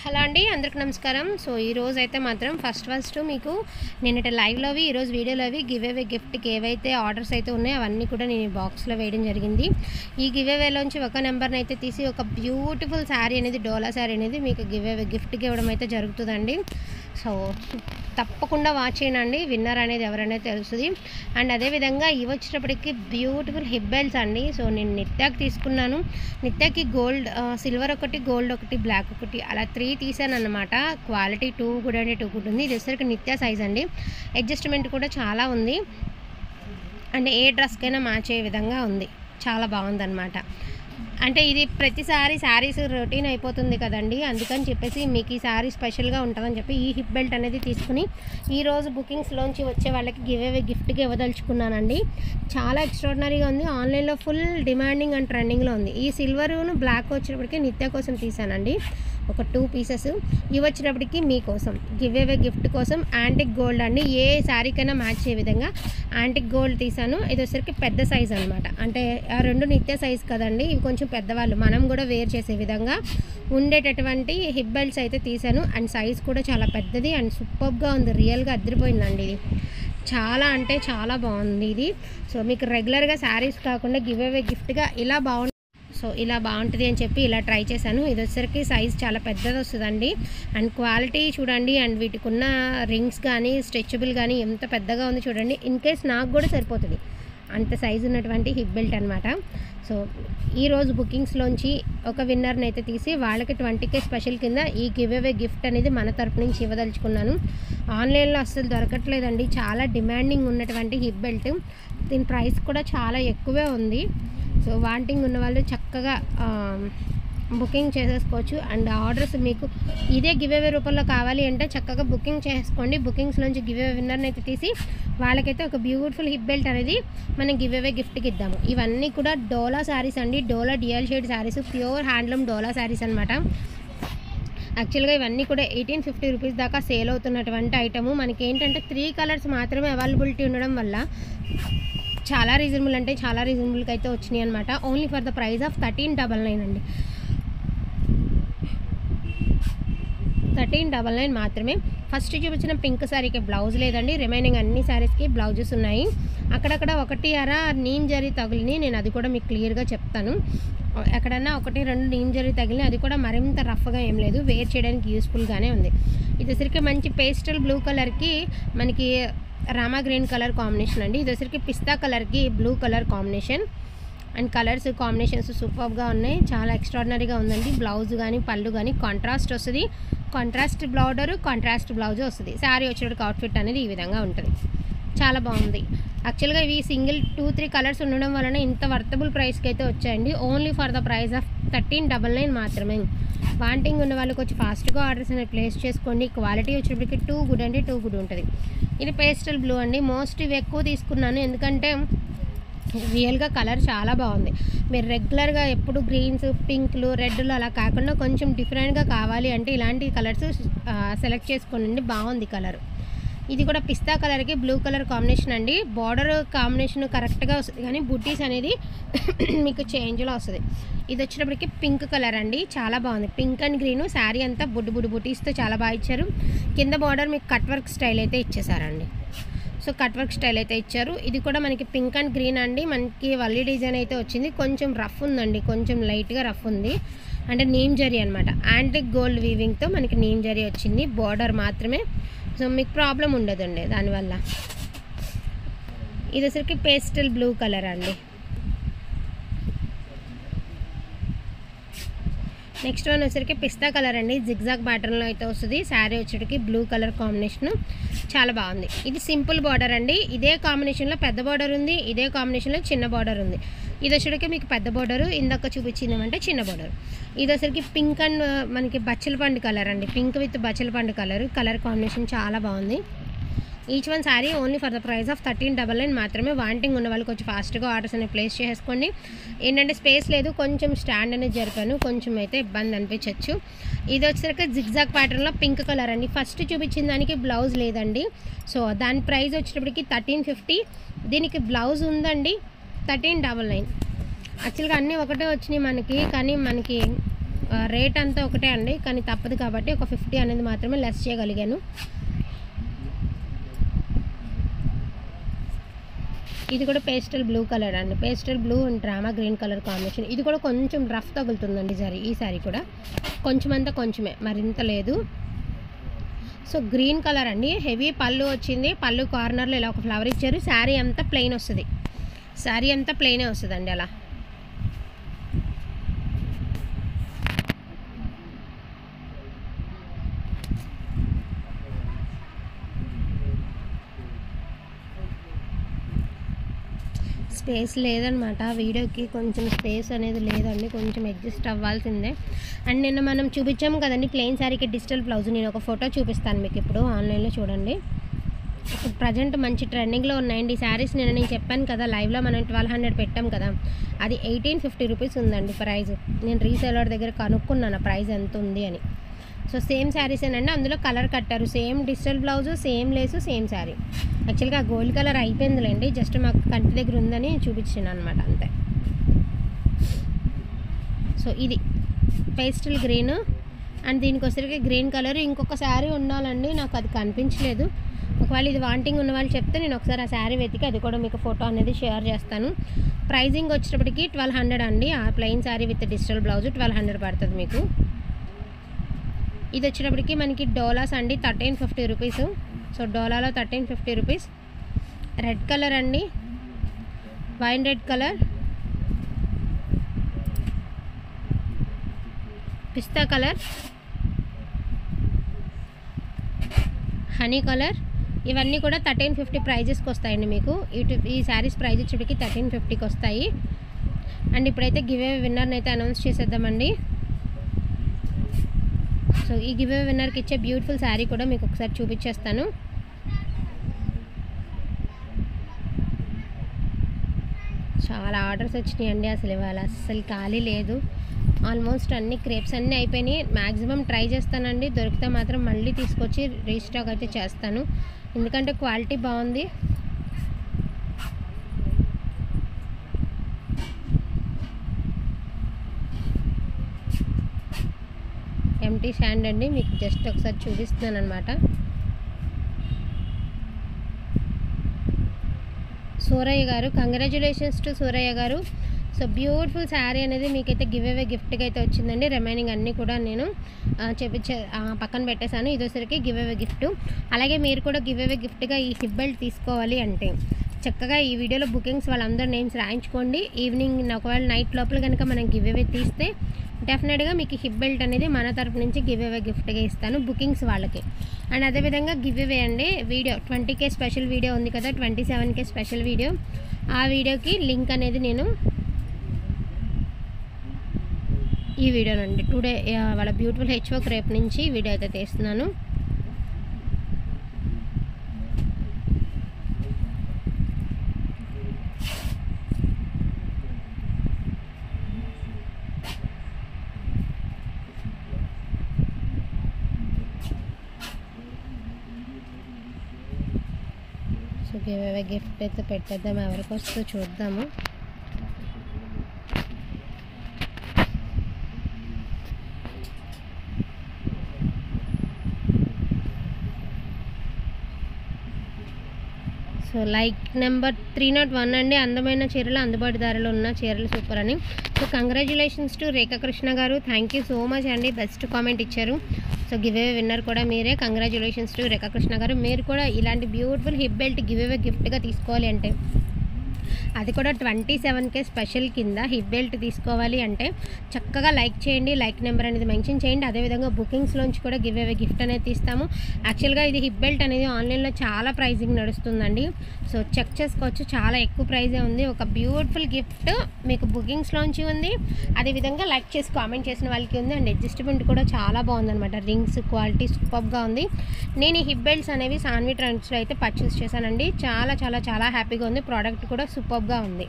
Hello అండి, అందరికి నమస్కారం. సో ఈ రోజు అయితే మాత్రం ఫస్ట్ మీకు నేనైతే లైవ్లోవి ఈరోజు వీడియోలోవి గివ్ అవే గిఫ్ట్కి ఏవైతే ఆర్డర్స్ అయితే ఉన్నాయో అవన్నీ కూడా నేను బాక్స్లో వేయడం జరిగింది. ఈ గివ్ అవేలోంచి ఒక నెంబర్ని అయితే తీసి ఒక బ్యూటిఫుల్ శారీ అనేది, డోలా శారీ అనేది మీకు గివ్ అవే గిఫ్ట్కి ఇవ్వడం అయితే జరుగుతుందండి. సో తప్పకుండా వాచ్ చేయండి, విన్నర్ అనేది ఎవరనేది తెలుస్తుంది. అండ్ అదేవిధంగా ఇవి వచ్చేటప్పటికి బ్యూటిఫుల్ హిప్ బెల్ట్స్ అండి. సో నేను నిత్యాకి తీసుకున్నాను. నిత్యాకి గోల్డ్, సిల్వర్ ఒకటి, గోల్డ్ ఒకటి, బ్లాక్ ఒకటి, అలా 3 తీసాను అన్నమాట. క్వాలిటీ 2 కూడా అంటే 2 కూడా ఉంది. ఇది వచ్చేసరికి నిత్య సైజ్ అండి. అడ్జస్ట్మెంట్ కూడా చాలా ఉంది. అండ్ ఏ డ్రెస్కైనా మ్యాచ్ అయ్యే విధంగా ఉంది. చాలా బాగుందన్నమాట. అంటే ఇది ప్రతిసారి శారీస్ రొటీన్ అయిపోతుంది కదండి, అందుకని చెప్పేసి మీకు ఈ శారీ స్పెషల్గా ఉంటుందని చెప్పి ఈ హిప్ బెల్ట్ అనేది తీసుకుని ఈరోజు బుకింగ్స్లోంచి వచ్చే వాళ్ళకి గివ్ అవే గిఫ్ట్గా ఇవ్వదలుచుకున్నానండి. చాలా ఎక్స్ట్రాడినరీగా ఉంది. ఆన్లైన్లో ఫుల్ డిమాండింగ్ అండ్ ట్రెండింగ్లో ఉంది. ఈ సిల్వరును బ్లాక్ వచ్చేటప్పటికి నిత్య కోసం తీసానండి, ఒక 2 పీసెస్. ఇవి వచ్చేటప్పటికి మీకోసం గివ్ అవే గిఫ్ట్ కోసం యాంటిక్ గోల్డ్ అండి. ఏ శారీకైనా మ్యాచ్ అయ్యే విధంగా యాంటిక్ గోల్డ్ తీసాను. ఇది వచ్చేసరికి పెద్ద సైజ్ అనమాట. అంటే ఆ 2 నిత్య సైజ్ కదండి, ఇవి కొంచెం పెద్దవాళ్ళు మనం కూడా వేర్ చేసే విధంగా ఉండేటటువంటి హిప్ బెల్ట్స్ అయితే తీసాను. అండ్ సైజ్ కూడా చాలా పెద్దది అండ్ సూపర్గా ఉంది. రియల్గా అదిరిపోయిందండి. ఇది చాలా అంటే చాలా బాగుంది ఇది. సో మీకు రెగ్యులర్గా శారీస్ కాకుండా గివ్ అవే గిఫ్ట్గా ఇలా బాగుంటుంది. సో ఇలా బాగుంటుంది అని చెప్పి ఇలా ట్రై చేశాను. ఇది వచ్చేసరికి సైజ్ చాలా పెద్దది వస్తుందండి. అండ్ క్వాలిటీ చూడండి. అండ్ వీటికి ఉన్న రింగ్స్ కానీ స్ట్రెచబుల్ కానీ ఎంత పెద్దగా ఉంది చూడండి. ఇన్ కేస్ నాకు కూడా సరిపోతుంది అంత సైజు ఉన్నటువంటి హిప్ బెల్ట్ అనమాట. సో ఈరోజు బుకింగ్స్లోంచి ఒక విన్నర్ని అయితే తీసి వాళ్ళకి 20K స్పెషల్ కింద ఈ గివ్ అవే గిఫ్ట్ అనేది మన తరపు నుంచి ఇవ్వదలుచుకున్నాను. ఆన్లైన్లో అస్సలు దొరకట్లేదండి. చాలా డిమాండింగ్ ఉన్నటువంటి హిప్ బెల్ట్. దీని ప్రైస్ కూడా చాలా ఎక్కువే ఉంది. సో వాంటింగ్ ఉన్న వాళ్ళు చక్కగా బుకింగ్ చేసేసుకోవచ్చు. అండ్ ఆర్డర్స్ మీకు ఇదే గివ్ అవే రూపంలో కావాలి అంటే చక్కగా బుకింగ్ చేసుకోండి. బుకింగ్స్లోంచి గివ్ అవే విన్నర్ని అయితే తీసి వాళ్ళకైతే ఒక బ్యూటిఫుల్ హిప్ బెల్ట్ అనేది మనం గివ్ అవే గిఫ్ట్కి ఇద్దాము. ఇవన్నీ కూడా డోలా శారీస్ అండి. Dola dual shade saris, pure handloom Dola saris అనమాట. యాక్చువల్గా ఇవన్నీ కూడా 1850 రూపీస్ దాకా సేల్ అవుతున్నటువంటి ఐటము. మనకి ఏంటంటే 3 కలర్స్ మాత్రమే అవైలబిలిటీ ఉండడం వల్ల చాలా రీజనబుల్ అంటే చాలా రీజనబుల్కి అయితే వచ్చినాయి అనమాట. Only for the price of 1399 అండి. 1399 మాత్రమే. ఫస్ట్ చూపించిన పింక్ శారీకి బ్లౌజ్ లేదండి. రిమైనింగ్ అన్ని శారీస్కి బ్లౌజెస్ ఉన్నాయి. అక్కడక్కడ 1 నీమ్ జరీ తగిలిని, నేను అది కూడా మీకు క్లియర్గా చెప్తాను. ఎక్కడన్నా 1-2 నీమ్ జరీ తగిలిని, అది కూడా మరింత రఫ్గా ఏం లేదు, వేర్ చేయడానికి యూస్ఫుల్గానే ఉంది. ఇది వచ్చరికి మంచి పేస్టల్ బ్లూ కలర్కి మనకి రామా గ్రీన్ కలర్ కాంబినేషన్ అండి. ఇది వచ్చరికి పిస్తా కలర్కి blue colour combination. And colours combinations సూపర్గా ఉన్నాయి. చాలా ఎక్స్ట్రాడినరీగా ఉందండి. బ్లౌజ్ కానీ పళ్ళు కానీ కాంట్రాస్ట్ వస్తుంది. కాంట్రాస్ట్ బార్డర్, కాంట్రాస్ట్ బ్లౌజ్ వస్తుంది. శారీ వచ్చేటికి అవుట్ఫిట్ అనేది ఈ విధంగా ఉంటుంది. చాలా బాగుంది. యాక్చువల్గా ఇవి సింగిల్ 2-3 కలర్స్ ఉండడం వలన ఇంత వర్తబుల్ ప్రైస్కి అయితే వచ్చాయండి. Only for the price of 1399 మాత్రమే. వాంటింగ్ ఉన్న వాళ్ళకి వచ్చి ఫాస్ట్గా ఆర్డర్స్ అనేది ప్లేస్ చేసుకోండి. క్వాలిటీ వచ్చేటప్పటికి 2 గుడ్ అంటే 2 గుడ్ ఉంటుంది. ఇది పేస్టల్ బ్లూ అండి. మోస్ట్ ఇవి ఎక్కువ తీసుకున్నాను ఎందుకంటే రియల్గా కలర్ చాలా బాగుంది. మీరు రెగ్యులర్గా ఎప్పుడు గ్రీన్స్, పింక్లు, రెడ్లు అలా కాకుండా కొంచెం డిఫరెంట్గా కావాలి అంటే ఇలాంటి కలర్స్ సెలెక్ట్ చేసుకోండి. బాగుంది కలర్. ఇది కూడా పిస్తా కలర్కి బ్లూ కలర్ కాంబినేషన్ అండి. బార్డర్ కాంబినేషన్ కరెక్ట్గా వస్తుంది కానీ బుట్టీస్ అనేది మీకు చేంజ్లో వస్తుంది. ఇది వచ్చేటప్పటికి పింక్ కలర్ అండి. చాలా బాగుంది. పింక్ అండ్ గ్రీన్ శారీ అంతా బుడ్డు బుట్టీస్తో చాలా బాగా ఇచ్చారు. కింద బార్డర్ మీకు కట్ వర్క్ స్టైల్ అయితే ఇచ్చేసారండి. సో కట్ వర్క్ స్టైల్ అయితే ఇచ్చారు. ఇది కూడా మనకి పింక్ అండ్ గ్రీన్ అండి. మనకి వల్లి డిజైన్ అయితే వచ్చింది. కొంచెం రఫ్ ఉందండి, కొంచెం లైట్గా రఫ్ ఉంది. అంటే నీమ్ జరీ అనమాట. యాంటిక్ గోల్డ్ వీవింగ్తో మనకి నీమ్ జరీ వచ్చింది. బార్డర్ మాత్రమే. సో మీకు ప్రాబ్లం ఉండదండి దానివల్ల. ఇది వచ్చరికి పేస్టల్ బ్లూ కలర్ అండి. నెక్స్ట్ వన్ వచ్చరికి పిస్తా కలర్ అండి. జిగ్జాగ్ ప్యాటర్న్లో అయితే వస్తుంది. శారీ వచ్చేటికి బ్లూ కలర్ కాంబినేషను. చాలా బాగుంది. ఇది సింపుల్ బార్డర్ అండి. ఇదే కాంబినేషన్లో పెద్ద బార్డర్ ఉంది, ఇదే కాంబినేషన్లో చిన్న బార్డర్ ఉంది. ఇది వచ్చేటికి మీకు పెద్ద బార్డరు, ఇందాక చూపించిందంటే చిన్న బార్డర్. ఇది వచ్చరికి పింక్ అండ్ మనకి బచ్చల పండు కలర్ అండి. పింక్ విత్ బచ్చల పండు కలర్ కాంబినేషన్ చాలా బాగుంది. Each one sari only for the price of 1399 మాత్రమే. వాంటింగ్ ఉన్న వాళ్ళకి వచ్చి ఫాస్ట్గా ఆర్డర్స్ అనేది ప్లేస్ చేసుకోండి. ఏంటంటే స్పేస్ లేదు, కొంచెం స్టాండ్ అనేది జరిపాను, కొంచెం అయితే ఇబ్బంది అనిపించవచ్చు. ఇది వచ్చేసరికి జిగ్జాగ్ ప్యాటర్న్లో పింక్ కలర్ అండి. ఫస్ట్ చూపించిన దానికి బ్లౌజ్ లేదండి. సో దాని ప్రైస్ వచ్చేటప్పటికి 1350. దీనికి బ్లౌజ్ ఉందండి 1399. యాక్చువల్గా అన్నీ ఒకటే వచ్చినాయి మనకి, కానీ మనకి రేట్ అంతా ఒకటే అండి, కానీ తప్పదు కాబట్టి ఒక 50 అనేది మాత్రమే లెస్ చేయగలిగాను. ఇది కూడా పేస్టల్ బ్లూ కలర్ అండి, pastel blue and drama green colour combination. ఇది కూడా కొంచెం రఫ్ తగులుతుందండి ఈ సారీ కూడా, కొంచెం అంతా కొంచెమే, మరింత లేదు. సో గ్రీన్ కలర్ అండి, హెవీ పళ్ళు వచ్చింది. పళ్ళు కార్నర్లో ఇలా ఒక ఫ్లవర్ ఇచ్చారు. శారీ అంతా ప్లెయిన్ వస్తుంది, శారీ అంతా ప్లెయినే వస్తుందండి అలా. స్పేస్ లేదనమాట వీడియోకి, కొంచెం స్పేస్ అనేది లేదండి, కొంచెం అడ్జస్ట్ అవ్వాల్సిందే. అండ్ నిన్న మనం చూపించాము కదండి ప్లెయిన్ శారీకి డిజిటల్ బ్లౌజ్. నేను ఒక ఫోటో చూపిస్తాను మీకు ఇప్పుడు, ఆన్లైన్లో చూడండి. ఇప్పుడు ప్రజెంట్ మంచి ట్రెండింగ్లో ఉన్నాయండి ఈ శారీస్. నేను చెప్పాను కదా లైవ్లో మనం 1200 పెట్టాం కదా, అది 1850 రూపీస్ ఉందండి ప్రైస్. నేను రీసేలర్ దగ్గర కనుక్కున్నాను ప్రైస్ ఎంత ఉంది అని. సో సేమ్ శారీసేనండి, అందులో కలర్ కట్టారు, same digital blouse, same lace, same sari. యాక్చువల్గా గోల్డ్ కలర్ అయిపోయిందిలేండి, జస్ట్ మాకు కంటి దగ్గర ఉందని చూపించాను అనమాట అంతే. సో ఇది పేస్టల్ గ్రీన్ అండ్ దీనికి వచ్చరికి గ్రీన్ కలర్. ఇంకొక శారీ ఉండాలండి, నాకు అది కనిపించలేదు. ఒకవేళ ఇది వాంటింగ్ ఉన్న వాళ్ళు చెప్తే నేను ఒకసారి ఆ శారీ వెతికి అది కూడా మీకు ఫోటో అనేది షేర్ చేస్తాను. ప్రైజింగ్ వచ్చేటప్పటికి 1200 అండి. ఆ plain sari with digital blouse 1200 పడుతుంది మీకు. ఇది వచ్చేటప్పటికి మనకి డోలాస్ అండి, 1350 రూపీస్. సో డోలాలో 1350 రూపీస్. రెడ్ కలర్ అండి, వైన్ రెడ్ కలర్, పిస్తా కలర్, హనీ కలర్, ఇవన్నీ కూడా 1350 ప్రైజెస్కి వస్తాయండి మీకు. ఈ శారీస్ ప్రైజ్ వచ్చేటికి 1350కి వస్తాయి. అండ్ ఇప్పుడైతే గివ్ అవే విన్నర్ని అయితే అనౌన్స్ చేసేద్దామండి. సో ఈ గివ్ అవే విన్నర్కి ఇచ్చే బ్యూటిఫుల్ శారీ కూడా మీకు ఒకసారి చూపించేస్తాను. చాలా ఆర్డర్స్ వచ్చినాయండి అసలు ఇవాళ, అస్సలు ఖాళీ లేదు. ఆల్మోస్ట్ అన్ని క్రేప్స్ అన్నీ అయిపోయినాయి. మ్యాక్సిమం ట్రై చేస్తానండి, దొరికితే మాత్రం మళ్ళీ తీసుకొచ్చి రీస్టాక్ అయితే చేస్తాను, ఎందుకంటే క్వాలిటీ బాగుంది. ఎంటీ స్టాండ్ అండి, మీకు జస్ట్ ఒకసారి చూపిస్తున్నాను అనమాట. సూరయ్య గారు, కంగ్రాచులేషన్స్ టు సూరయ్య గారు. సో బ్యూటిఫుల్ శారీ అనేది మీకైతే గివ్ అవే గిఫ్ట్గా అయితే వచ్చిందండి. రిమైనింగ్ అన్నీ కూడా నేను పక్కన పెట్టేశాను. ఇదోసరికి గివ్ అవే గిఫ్ట్. అలాగే మీరు కూడా గివ్ అవే గిఫ్ట్గా ఈ హిప్ బెల్ట్ తీసుకోవాలి అంటే చక్కగా ఈ వీడియోలో బుకింగ్స్ వాళ్ళందరూ నేమ్స్ రాయించుకోండి. ఈవినింగ్ ఒకవేళ నైట్ లోపల కనుక మనం గివ్ అవే తీస్తే డెఫినెట్గా మీకు హిప్ బెల్ట్ అనేది మన తరపు నుంచి గివ్ అవే గిఫ్ట్గా ఇస్తాను బుకింగ్స్ వాళ్ళకి. అండ్ అదేవిధంగా గివ్ అవే అండి వీడియో 20K స్పెషల్ వీడియో ఉంది కదా, 27K స్పెషల్ వీడియో, ఆ వీడియోకి లింక్ అనేది నేను ఈ వీడియోనండి టుడే వాళ్ళ బ్యూటిఫుల్ హెచ్ఓక్ రేపు నుంచి వీడియో అయితే తీస్తున్నాను. సో గివ్ అవే గిఫ్ట్ అయితే పెట్టేద్దాం, ఎవరికి వస్తుందో చూద్దాము. సో లైక్ నెంబర్ 301 అండి, అందమైన చీరలు అందుబాటు ధరలో ఉన్న చీరలు సూపర్ అని. సో కంగ్రాచులేషన్స్ టు రేఖా కృష్ణ గారు, థ్యాంక్ యూ సో మచ్ అండి, బెస్ట్ కామెంట్ ఇచ్చారు. సో గివ్ అవే విన్నర్ కూడా మీరే. కంగ్రాచులేషన్స్ టు రేఖా కృష్ణ గారు. మీరు కూడా ఇలాంటి beautiful hip belt give away గిఫ్ట్గా తీసుకోవాలి అంటే, అది కూడా 27K స్పెషల్ కింద హిప్ బెల్ట్ తీసుకోవాలి అంటే చక్కగా లైక్ చేయండి, లైక్ నెంబర్ అనేది మెన్షన్ చేయండి. అదేవిధంగా బుకింగ్స్లోంచి కూడా గివ్ అవే గిఫ్ట్ అనేది తీస్తాము. యాక్చువల్గా ఇది హిప్ బెల్ట్ అనేది ఆన్లైన్లో చాలా ప్రైజింగ్ నడుస్తుందండి, సో చెక్ చేసుకోవచ్చు, చాలా ఎక్కువ ప్రైజే ఉంది. ఒక బ్యూటిఫుల్ గిఫ్ట్ మీకు బుకింగ్స్లోంచి ఉంది, అదేవిధంగా లైక్ చేసి కామెంట్ చేసిన వాళ్ళకి ఉంది. అండ్ అడ్జస్ట్మెంట్ కూడా చాలా బాగుందన్నమాట, రింగ్స్ క్వాలిటీ సూపర్గా ఉంది. నేను ఈ హిప్ బెల్ట్స్ అనేవి సాన్వి ట్రెండ్స్లో అయితే పర్చేస్ చేశానండి, చాలా చాలా చాలా హ్యాపీగా ఉంది, ప్రోడక్ట్ కూడా సూపర్గా ఉంది.